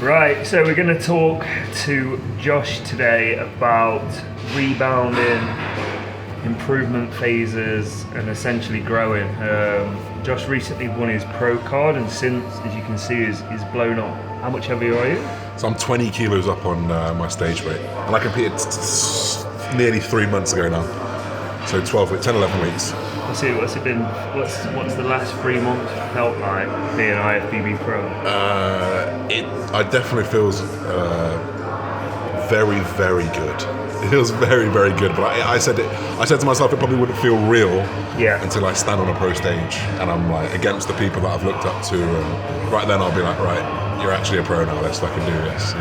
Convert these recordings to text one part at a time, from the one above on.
Right, so we're going to talk to Josh today about rebounding, improvement phases, and essentially growing. Josh recently won his pro card, and since, as you can see, he's blown up. How much heavier are you? So I'm 20 kilos up on my stage weight, and I competed nearly 3 months ago now. So 10, 11 weeks. What's it been? What's the last 3 months felt like being IFBB pro? It definitely feels very, very good. It feels very, very good. But I said to myself, it probably wouldn't feel real until I stand on a pro stage and I'm like against the people that I've looked up to. And right then I'll be like, right, you're actually a pro now. Let's fucking do this.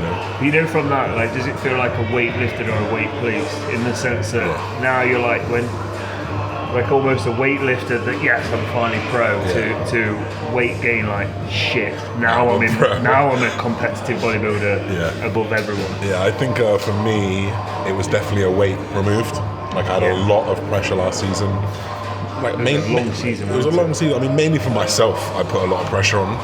You know, from that, like, does it feel like a weight lifted or a weight placed in the sense that now you're like like almost a weightlifter that yes, I'm finally pro to weight gain like shit. Now I'm a competitive bodybuilder above everyone. Yeah, I think for me it was definitely a weight removed. Like I had a lot of pressure last season. Like It was a long season. I mean, mainly for myself, I put a lot of pressure on.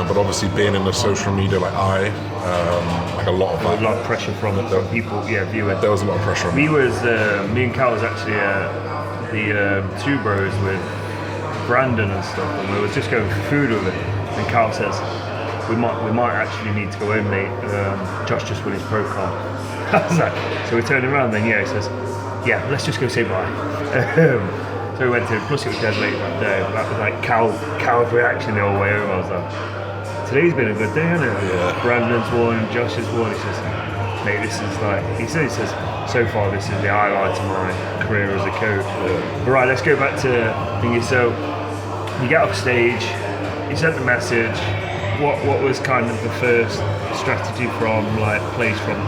But obviously, being in the social media, like a lot of pressure from people, viewing. There was a lot of pressure on me. Me and Cal was actually the two bros with Brandon and stuff, and we were just going for food with it. And Cal says, "We might actually need to go home, mate. Josh just won his pro card." I was like, so we turned around. Then he says, "Yeah, let's just go say bye." So we went to. Plus, it was dead late that day. That was like Cal's reaction the whole way home. I was like, "Today's been a good day, hasn't it?" Yeah. Brandon's won, Josh has won. He says, "Mate, this is like," he says, "So far, this is the highlight of my career as a coach." Yeah. But right, let's go back to thingy. So you get off stage, you sent the message. What was kind of the first strategy from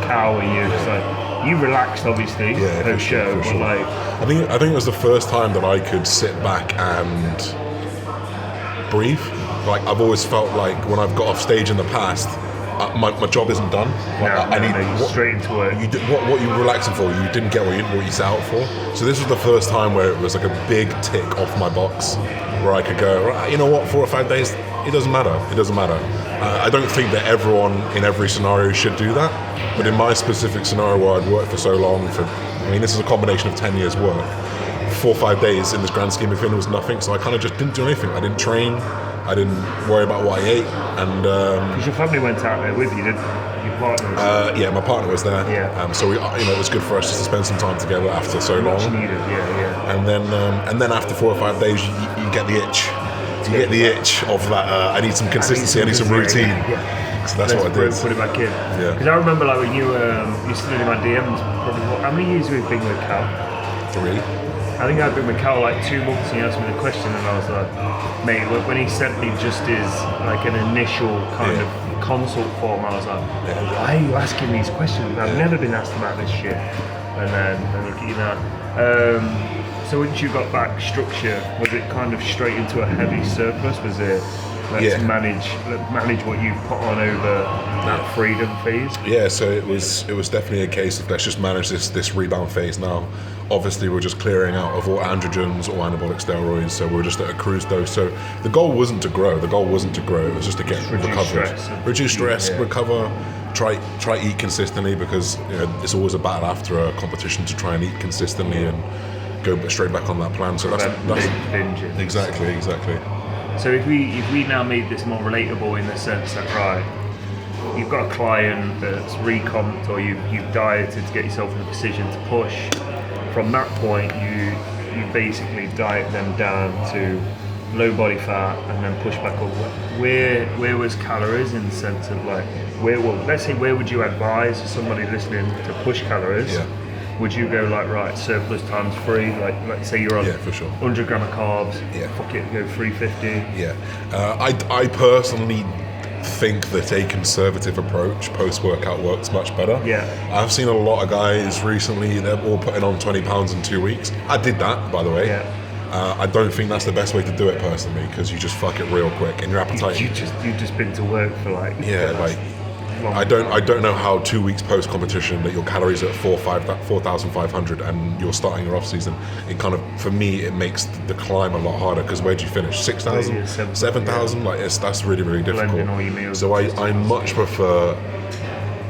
Cal and you? Just like you relaxed, obviously, post show, but like I think it was the first time that I could sit back and breathe. Like I've always felt like when I've got off stage in the past, my job isn't done. I need straight into it. You did what you were relaxing for. You didn't get what you set out for. So this was the first time where it was like a big tick off my box, where I could go, right, you know what, 4 or 5 days, it doesn't matter. It doesn't matter. I don't think that everyone in every scenario should do that. But in my specific scenario where I'd worked for so long, this is a combination of 10 years work. 4 or 5 days in this grand scheme of things was nothing. So I kind of just didn't do anything. I didn't train. I didn't worry about what I ate, and because your family went out there with you, didn't your partner? My partner was there. Yeah. So it was good for us just to spend some time together after so long. Much needed, yeah. And then after 4 or 5 days, you get the itch. You get the itch of that. I need some consistency. I need some routine. Yeah. So that's what I did. Put it back in. Yeah. Because I remember like when you stood in my DMs. Probably how many years have we been with Cal? 3. I think I've been with Cal like 2 months, and he asked me the question, and I was like, mate, when he sent me just his like an initial kind of consult form, I was like, why are you asking these questions? I've never been asked about this shit. And then look at you now. So once you got back structure, was it kind of straight into a heavy surplus? Was it manage what you put on over that freedom phase? Yeah, so it was definitely a case of let's just manage this rebound phase now. Obviously, we're just clearing out of all androgens or anabolic steroids, so we're just at a cruise dose. So the goal wasn't to grow. It was just to get recovered, reduce stress, recover, try eat consistently, because it's always a battle after a competition to try and eat consistently and go straight back on that plan. So that's binging. Exactly. So if we now made this more relatable in the sense that, right, you've got a client that's recomped or you've dieted to get yourself in a position to push. From that point, you basically diet them down to low body fat and then push back up. Where was calories in the sense of like where would you advise somebody listening to push calories? Yeah. Would you go like, right, surplus times 3, like let's say you're on for sure. 100 gram of carbs, fuck it, go 350? Yeah. I personally think that a conservative approach post-workout works much better. Yeah. I've seen a lot of guys recently, they're all putting on 20 pounds in 2 weeks. I did that, by the way. Yeah. I don't think that's the best way to do it personally, because you just fuck it real quick and your appetite. You've just been to work for like I don't know how 2 weeks post competition that your calories are at 4,500 and you're starting your off season. It kind of, for me, it makes the climb a lot harder, because where do you finish? 6,000, 7,000. Like that's really, really difficult. All your meals, so I much prefer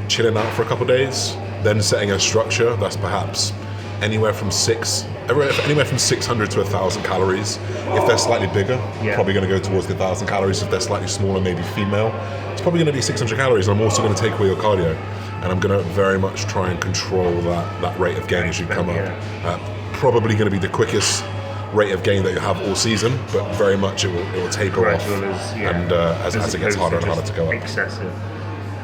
chilling out for a couple of days, then setting a structure that's perhaps anywhere from 600 to 1,000 calories. If they're slightly bigger, probably going to go towards the 1,000 calories. If they're slightly smaller, maybe female, it's probably going to be 600 calories. I'm also going to take away your cardio, and I'm going to very much try and control that rate of gain as you come up. Probably going to be the quickest rate of gain that you have all season, but very much it will taper off, as it gets harder and harder to go up. Excessive.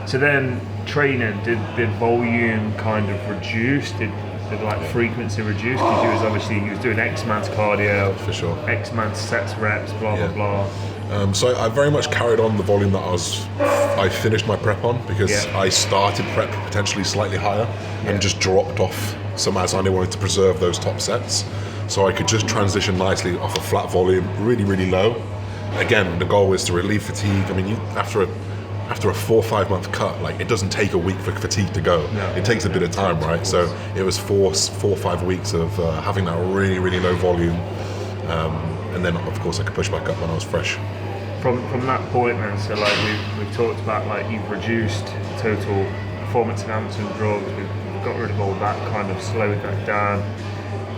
So then, training, did volume kind of reduce? Did like frequency reduce? Because you was doing X amount of cardio, for sure, X amount of sets, reps, blah blah blah. So I very much carried on the volume that I finished my prep on, because I started prep potentially slightly higher and just dropped off some as I wanted to preserve those top sets, so I could just transition nicely off a flat volume, really, really low. Again, the goal is to relieve fatigue. I mean, after a 4 or 5 month cut, like, it doesn't take a week for fatigue to go. No. It takes a bit of time, right? So it was 4 or 5 weeks of having that really, really low volume, and then of course I could push back up when I was fresh. From that point then, so like we've talked about, like, you've reduced total performance enhancing drugs, we've got rid of all that, kind of slowed that down.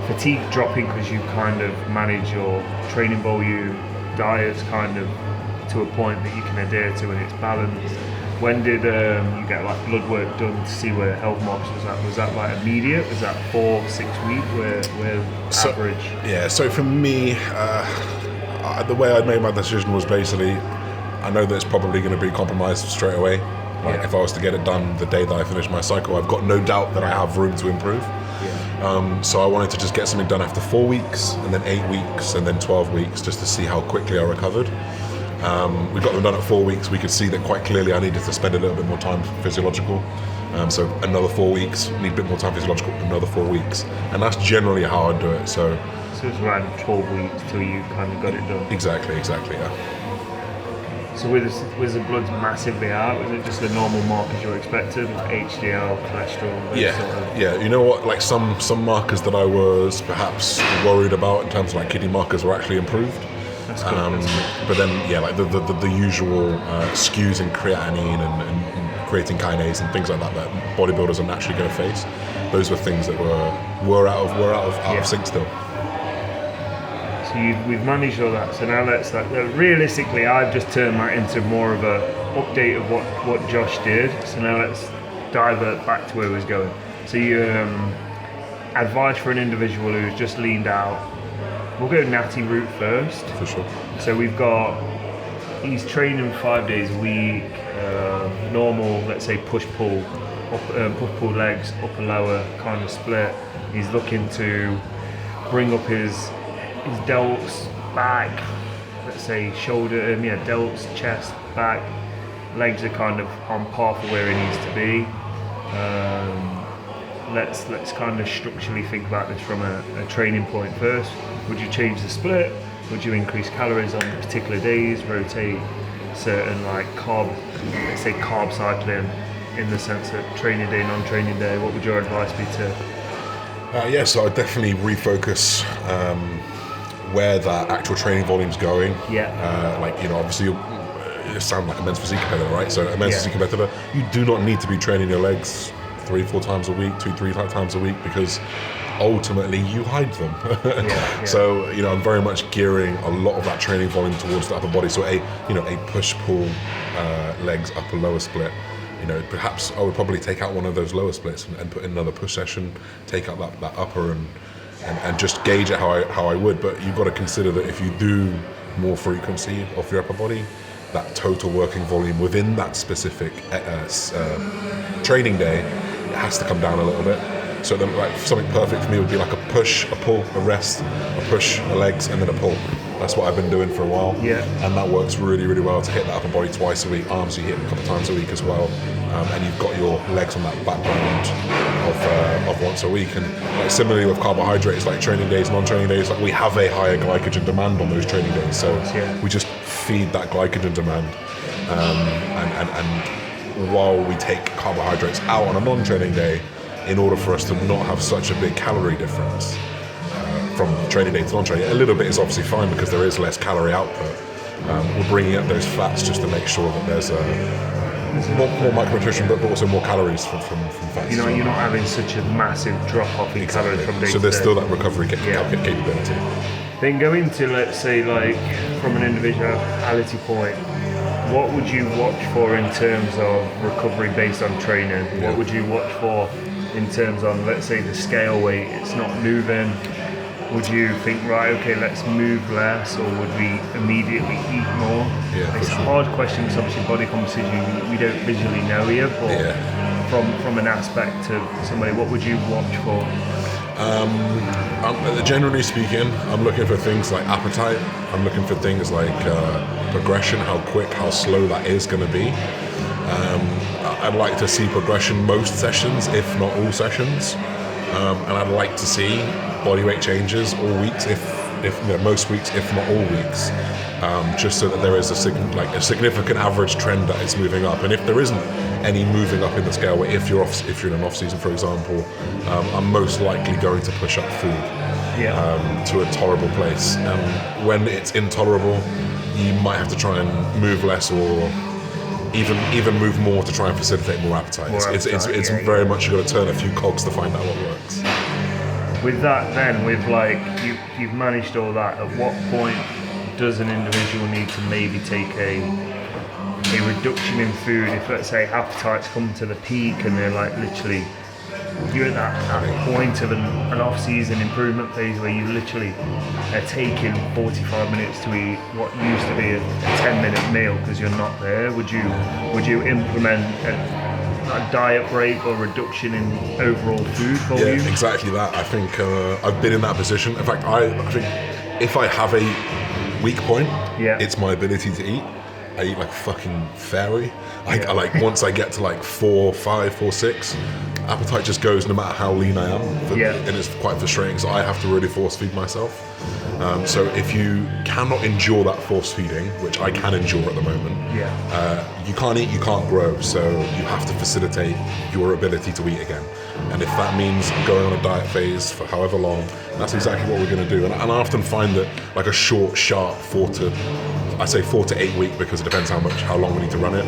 Fatigue dropping because you kind of manage your training volume, diets kind of to a point that you can adhere to and it's balanced. When did you get like blood work done to see where health marks was at? Was that like immediate? Was that 4-6 week where average? Yeah, so for me, the way I made my decision was basically, I know that it's probably going to be compromised straight away. Like, if I was to get it done the day that I finish my cycle, I've got no doubt that I have room to improve. So I wanted to just get something done after 4 weeks, and then 8 weeks, and then 12 weeks, just to see how quickly I recovered. We got them done at 4 weeks. We could see that quite clearly I needed to spend a little bit more time physiological. So another 4 weeks, need a bit more time physiological, another 4 weeks. And that's generally how I do it. So it's around 12 weeks till you kind of got it done. Exactly, yeah. So was the blood massively out? Was it just the normal markers you were expected, like HDL, cholesterol? Yeah. You know what? Like some markers that I was perhaps worried about in terms of like kidney markers were actually improved. That's good. But then, like the usual skews in creatinine and creatine kinase and things like that bodybuilders are naturally going to face. Those were things that were out of sync still. So we've managed all that. So now let's realistically, I've just turned that into more of a update of what Josh did. So now let's divert back to where he was going. So you advice for an individual who's just leaned out. We'll go natty route first. For sure. So he's training 5 days a week, normal, let's say push-pull legs, upper lower kind of split. He's looking to bring up his delts, back, let's say shoulder, delts, chest, back. Legs are kind of on par for where he needs to be. Let's kind of structurally think about this from a training point first. Would you change the split? Would you increase calories on particular days? Rotate certain like let's say carb cycling in the sense that training day, non-training day? What would your advice be to? So I'd definitely refocus where that actual training volume's going. Obviously you sound like a men's physique competitor, right? So a men's physique competitor, you do not need to be training your legs 3-4 times a week, 2-3 times a week, because ultimately you hide them. So I'm very much gearing a lot of that training volume towards the upper body. So a push-pull legs upper lower split. Perhaps I would probably take out one of those lower splits and put in another push session, take out that upper and just gauge it how I would. But you've got to consider that if you do more frequency of your upper body, that total working volume within that specific training day, it has to come down a little bit. So then, like, something perfect for me would be like a push, a pull, a rest, a push, a legs, and then a pull. That's what I've been doing for a while. And that works really, really well to hit that upper body twice a week. Arms you hit a couple times a week as well. And you've got your legs on that background of once a week. And like similarly with carbohydrates, like training days, non-training days, like we have a higher glycogen demand on those training days. So we just feed that glycogen demand. And while we take carbohydrates out on a non-training day in order for us to not have such a big calorie difference from training day to non-training. A little bit is obviously fine because there is less calorie output. We're bringing up those fats just to make sure that there's more micronutrition, but also more calories from fats. You're not having such a massive drop-off in calories from day to day. So there's still that recovery capability. Then go into, let's say, like from an individuality point, what would you watch for in terms of recovery based on training? Yeah. What would you watch for in terms of, let's say, the scale weight, it's not moving? Would you think, right, okay, let's move less, or would we immediately eat more? Yeah, it's a hard question because obviously body composition we don't visually know here, but from an aspect of somebody, what would you watch for? Generally speaking, I'm looking for things like appetite. I'm looking for things like progression, how quick, how slow that is going to be. I'd like to see progression most sessions, if not all sessions, and I'd like to see body weight changes all weeks, if most weeks, if not all weeks, just so that there is a significant average trend that it's moving up. And if there isn't any moving up in the scale, if you're in an off season, for example, I'm most likely going to push up food to a tolerable place. When it's intolerable, you might have to try and move less, or even move more to try and facilitate more appetite. It's very much you've got to turn a few cogs to find out what works. With that then, with like, you've managed all that, at what point does an individual need to maybe take a reduction in food? If, let's say, appetites come to the peak and they're like literally, you're at that point of an off-season improvement phase where you literally are taking 45 minutes to eat what used to be a 10-minute meal because you're not there, would you implement a diet break or reduction in overall food volume? Yeah, exactly that. I think I've been in that position. In fact, I think if I have a weak point, it's my ability to eat. I eat like a fucking fairy. I like once I get to like 4, 5, 4, 6, appetite just goes no matter how lean I am. And it's quite frustrating, so I have to really force feed myself. So if you cannot endure that force feeding, which I can endure at the moment, you can't eat, you can't grow, so you have to facilitate your ability to eat again. And if that means going on a diet phase for however long, that's exactly what we're going to do. And I often find that like a short, sharp 4 to 8 week, because it depends how long we need to run it.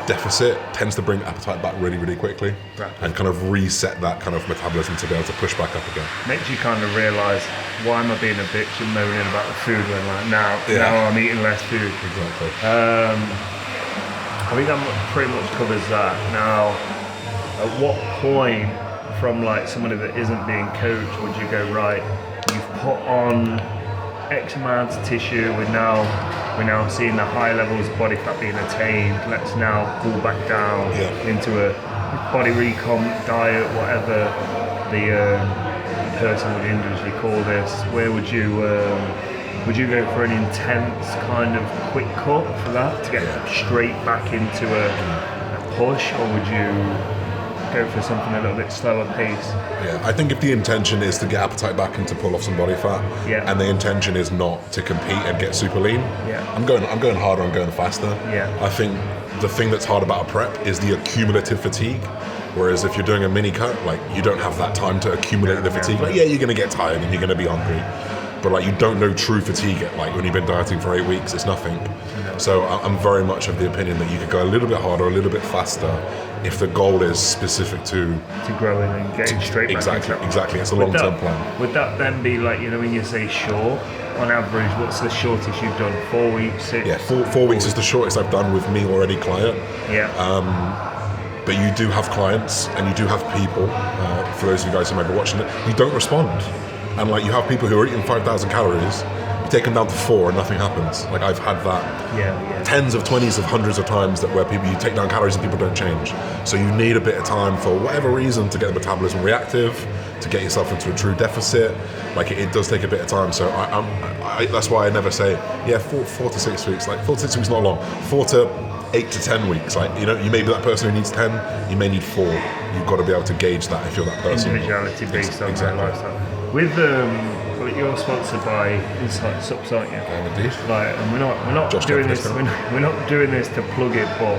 Deficit tends to bring appetite back really, really quickly, and kind of reset that kind of metabolism to be able to push back up again. Makes you kind of realise, why am I being a bitch and moaning about the food when like now I'm eating less food? Exactly. I think that pretty much covers that. Now, at what point from like somebody that isn't being coached would you go, right, you've put on X amount of tissue, we're now seeing the high levels of body fat being attained, let's now pull back down into a body recomp diet, whatever the person would individually call this? Where would you go for an intense kind of quick cut for that to get straight back into a push, or would you go for something a little bit slower pace? I think if the intention is to get appetite back and to pull off some body fat, and the intention is not to compete and get super lean, I'm going harder, I'm going faster. I think the thing that's hard about a prep is the accumulative fatigue. Whereas if you're doing a mini cut, like you don't have that time to accumulate the fatigue. Like you're gonna get tired and you're gonna be hungry, but like you don't know true fatigue like when you've been dieting for 8 weeks. It's nothing. So I'm very much of the opinion that you could go a little bit harder, a little bit faster, if the goal is specific to growing and getting straight back. Exactly. It's a long-term plan. Would that then be like, when you say short, on average, what's the shortest you've done? 4 weeks, 6? Yeah, 4 weeks is the shortest I've done with me already client. But you do have clients and you do have people, for those of you guys who might be watching it, who don't respond. And like you have people who are eating 5,000 calories, you take them down to 4 and nothing happens. Like I've had that tens of 20s of hundreds of times that where you take down calories and people don't change. So you need a bit of time for whatever reason to get the metabolism reactive, to get yourself into a true deficit. Like it does take a bit of time. So I that's why I never say, 4 to 6 weeks. Like 4 to 6 weeks not long. 4 to 8 to 10 weeks. Like, you may be that person who needs 10, you may need 4. You've got to be able to gauge that if you're that person. Individuality based on their lifestyle. With you're sponsored by Insight Subs, aren't you? Indeed. Like, and we're not doing this. We're not doing this to plug it, but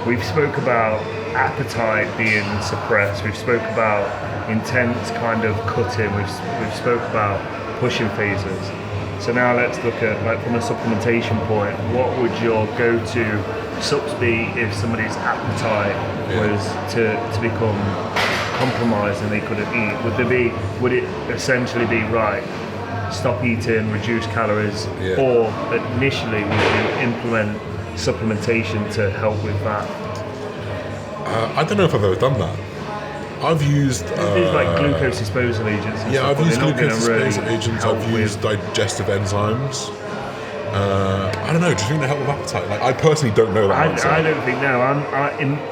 we've spoke about appetite being suppressed. We've spoke about intense kind of cutting. We've spoke about pushing phases. So now let's look at, like, from a supplementation point, what would your go-to subs be if somebody's appetite was to become compromised and they couldn't eat? Would it essentially be, right, stop eating, reduce calories, or initially would you implement supplementation to help with that? I don't know if I've ever done that. I've used these like glucose disposal agents. And I've used glucose disposal really agents. I've used digestive enzymes. I don't know. Do you think they help with appetite? Like, I personally don't know that answer. I don't think no.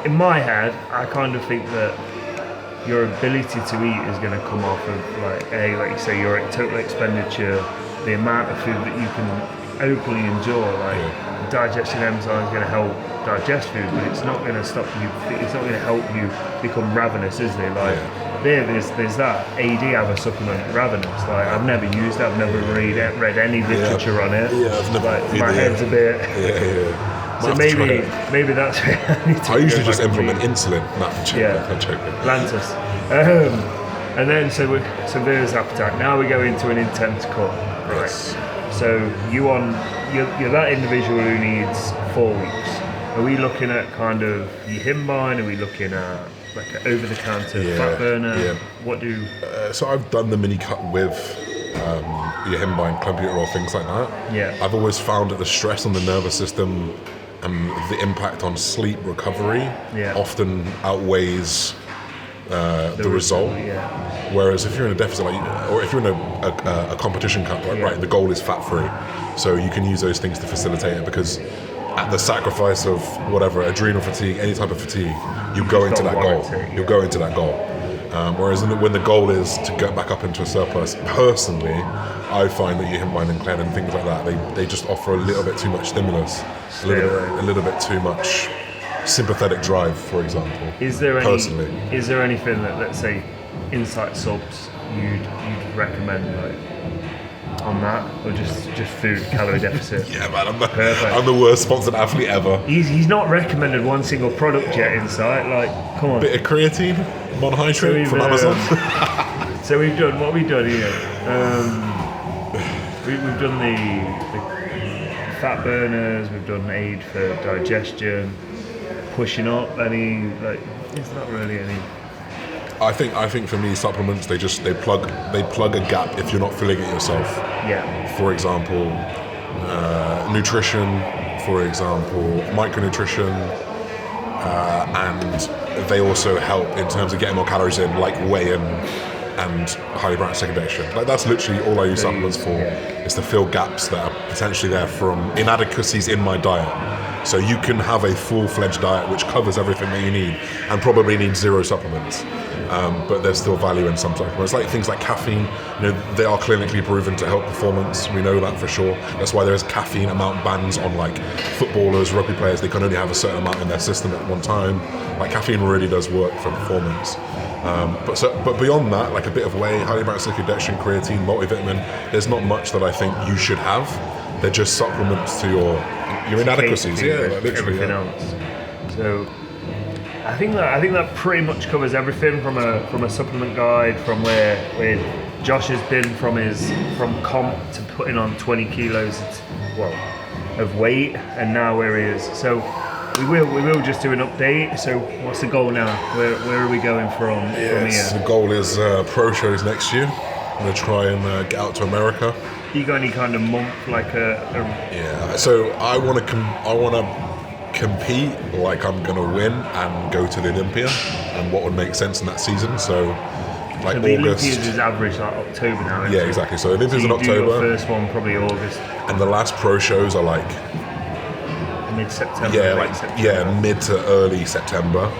In my head, I kind of think that your ability to eat is going to come off of like you say, your total expenditure, the amount of food that you can openly enjoy. Like digestion enzyme is going to help digest food, but it's not going to stop you. It's not going to help you become ravenous, is it? Like there's that AD have a supplement, ravenous. Like I've never used it. I've never read any literature on it. Yeah, I've never. Like, my head's a bit. So maybe that's where I need to. I usually just implement insulin. No, I'm joking. Lantus. And then so there's appetite. Now we go into an intense cut, right? Yes. So you're that individual who needs 4 weeks. Are we looking at kind of your Himbine? Are we looking at like an over-the-counter fat burner? Yeah. What do? So I've done the mini cut with your Himbine, clenbuterol, things like that. Yeah. I've always found that the stress on the nervous system and the impact on sleep recovery often outweighs the result. Whereas if you're in a deficit, or if you're in a competition cut, right, the goal is fat-free. So you can use those things to facilitate it, because at the sacrifice of whatever, adrenal fatigue, any type of fatigue, you go into that goal. You'll go into that goal. Whereas when the goal is to get back up into a surplus, personally, I find that your Himbine and Clen and things like that, they just offer a little bit too much stimulus, a little bit too much sympathetic drive, for example. Is there anything that, let's say, Insight subs you'd recommend, like, on that, or just food calorie deficit? Yeah, man, I'm the worst sponsored athlete ever. He's not recommended one single product yet, Insight. Like, come on. Bit of creatine, monohydrate from Amazon. So we've done what we've done here. We've done the fat burners. We've done aid for digestion. Pushing up, it's not really any. I think for me, supplements they plug a gap if you're not filling it yourself. Yeah. For example, nutrition. For example, micronutrition, and they also help in terms of getting more calories in, like whey and highly branched secondation. Like, that's literally all I use supplements for. Is to fill gaps that are potentially there from inadequacies in my diet. So you can have a full-fledged diet which covers everything that you need and probably needs 0 supplements. But there's still value in some supplements, like things like caffeine. They are clinically proven to help performance. We know that for sure. That's why there's caffeine amount bans on like footballers, rugby players. They can only have a certain amount in their system at one time. Like, caffeine really does work for performance. But beyond that, like a bit of whey, highly branched leukodextrin, creatine, multivitamin, there's not much that I think you should have. They're just supplements to your inadequacies. Everything else. So I think that pretty much covers everything from a supplement guide, from where Josh has been from comp to putting on 20 kilos of weight, and now where he is. So we will just do an update. So what's the goal now? Where are we going from here? The goal is pro shows next year. I'm gonna try and get out to America. You got any kind of month like Yeah. So I want to compete like I'm gonna win and go to the Olympia, and what would make sense in that season. So like August. Olympia's is average like October now. Yeah, exactly. So Olympia's in October. Your first one probably August. And the last pro shows are like mid-September. Yeah, mid to early September.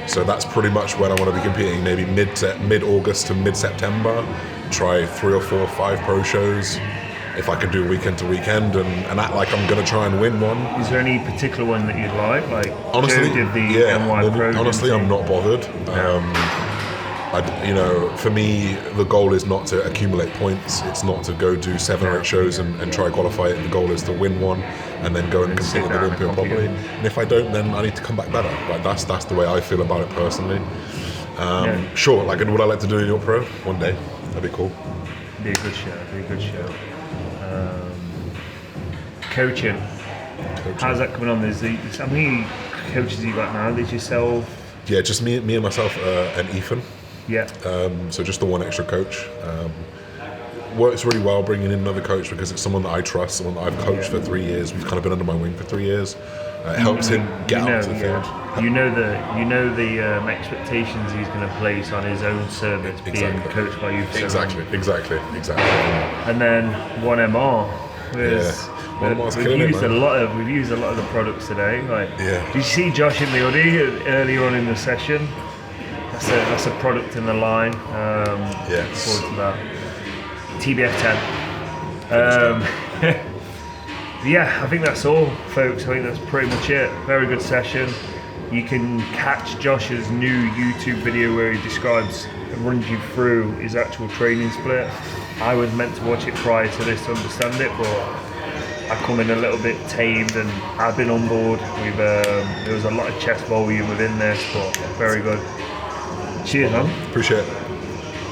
So that's pretty much when I want to be competing. Maybe mid-August to mid-September. Try 3 or 4 or 5 pro shows. If I can do weekend to weekend and act like I'm going to try and win one. Is there any particular one that you'd like? Like, honestly, Joe did the NY Pro. Honestly, I'm not bothered. For me, the goal is not to accumulate points. It's not to go do 7 or 8 shows and try qualify it. The goal is to win one and then go and compete in the Olympia properly. And if I don't, then I need to come back better. Like that's the way I feel about it personally. Sure, like would I like to do a York Pro one day? That'd be cool. Be a good show. Coaching. How's that coming on? How many coaches you got now? There's yourself? Yeah, just me and myself and Ethan. Yeah. So just the one extra coach. Works really well bringing in another coach because it's someone that I trust, someone that I've coached for 3 years. We've kind of been under my wing for 3 years. It helps him get out to the field. You know the expectations he's going to place on his own service being coached by you. Exactly. And then 1MR. We've used a lot of the products today. Did you see Josh in the hoodie earlier on in the session? That's a product in the line. Yes. Forward to that. TBF 10. Yeah, I think that's all, folks. I think that's pretty much it. Very good session. You can catch Josh's new YouTube video where he describes and runs you through his actual training split. I was meant to watch it prior to this to understand it, but I come in a little bit tamed and I've been on board. There was a lot of chest volume within this, but very good. Cheers, man. Appreciate it.